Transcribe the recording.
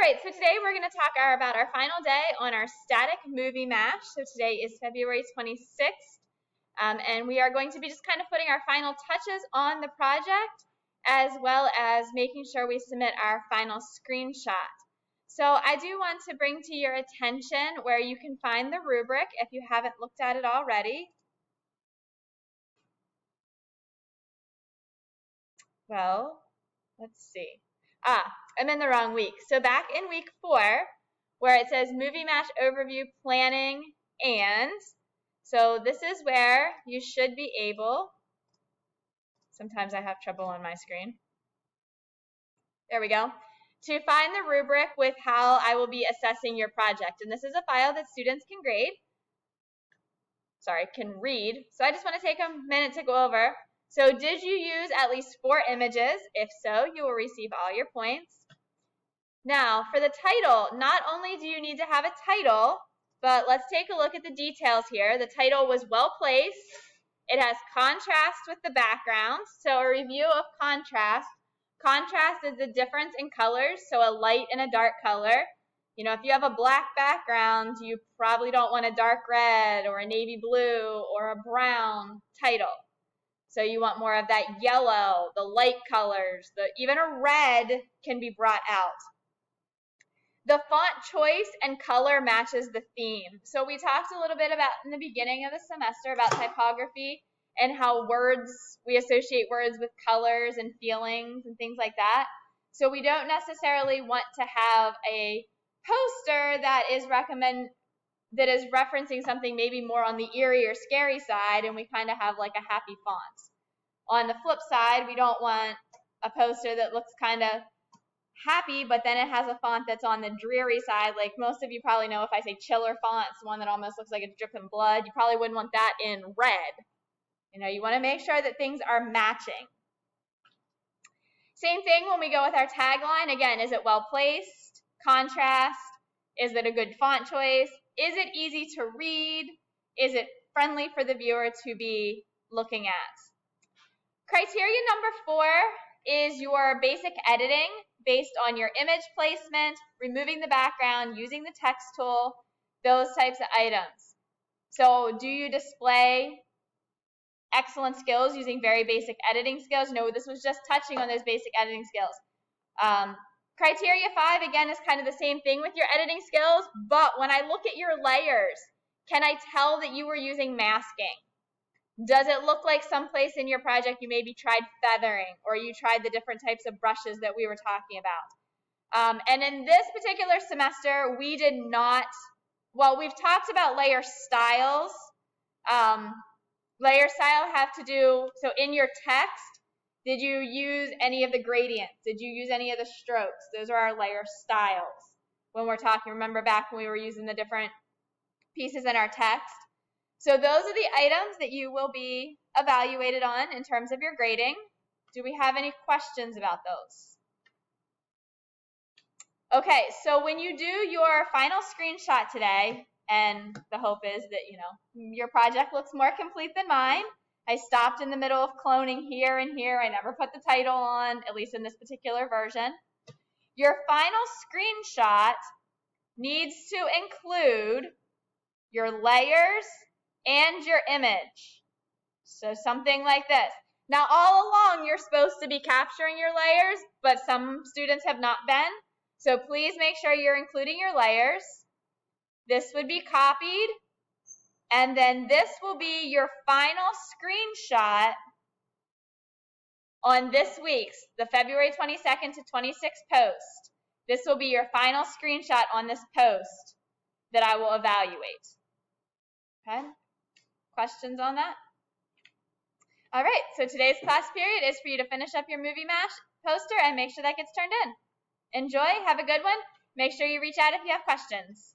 right, so today we're going to talk about our final day on our static movie mash. So today is February 26th, and we are going to be just kind of putting our final touches on the project, as well as making sure we submit our final screenshot. So I do want to bring to your attention where you can find the rubric if you haven't looked at it already. Well, let's see. I'm in the wrong week. So back in week 4, where it says Movie Mash Overview Planning and, so this is where you should be able, sometimes I have trouble on my screen. There we go. To find the rubric with how I will be assessing your project. And this is a file that students can read. So I just want to take a minute to go over. So did you use at least 4 images? If so, you will receive all your points. Now, for the title, not only do you need to have a title, but let's take a look at the details here. The title was well placed. It has contrast with the background. So a review of contrast. Contrast is the difference in colors, so a light and a dark color. You know, if you have a black background, you probably don't want a dark red or a navy blue or a brown title. So you want more of that yellow, the light colors, even a red can be brought out. The font choice and color matches the theme. So we talked a little bit about in the beginning of the semester about typography and how we associate words with colors and feelings and things like that. So we don't necessarily want to have a poster that is referencing something maybe more on the eerie or scary side, and we kind of have like a happy font. On the flip side, we don't want a poster that looks kind of happy, but then it has a font that's on the dreary side. Like most of you probably know, if I say chiller font, it's one that almost looks like it's dripping blood. You probably wouldn't want that in red. You know, you want to make sure that things are matching. Same thing when we go with our tagline. Again, is it well placed? Contrast? Is it a good font choice? Is it easy to read? Is it friendly for the viewer to be looking at? Criteria number 4 is your basic editing based on your image placement, removing the background, using the text tool, those types of items. So do you display excellent skills using very basic editing skills? No, this was just touching on those basic editing skills. Criteria 5, again, is kind of the same thing with your editing skills, but when I look at your layers, can I tell that you were using masking? Does it look like someplace in your project you maybe tried feathering, or you tried the different types of brushes that we were talking about? And in this particular semester, we did not, well, we've talked about layer styles. Layer style have to do, so in your text, did you use any of the gradients? Did you use any of the strokes? Those are our layer styles. When we're talking, remember back when we were using the different pieces in our text? So those are the items that you will be evaluated on in terms of your grading. Do we have any questions about those? Okay, so when you do your final screenshot today, and the hope is that, you know, your project looks more complete than mine. I stopped in the middle of cloning here and here. I never put the title on, at least in this particular version. Your final screenshot needs to include your layers and your image. So something like this. Now, all along, you're supposed to be capturing your layers, but some students have not been. So please make sure you're including your layers. This would be copied, and then this will be your final screenshot on this week's, the February 22nd to 26th post. This will be your final screenshot on this post that I will evaluate. Okay? Questions on that? All right, so today's class period is for you to finish up your Movie Mash poster and make sure that gets turned in. Enjoy, have a good one. Make sure you reach out if you have questions.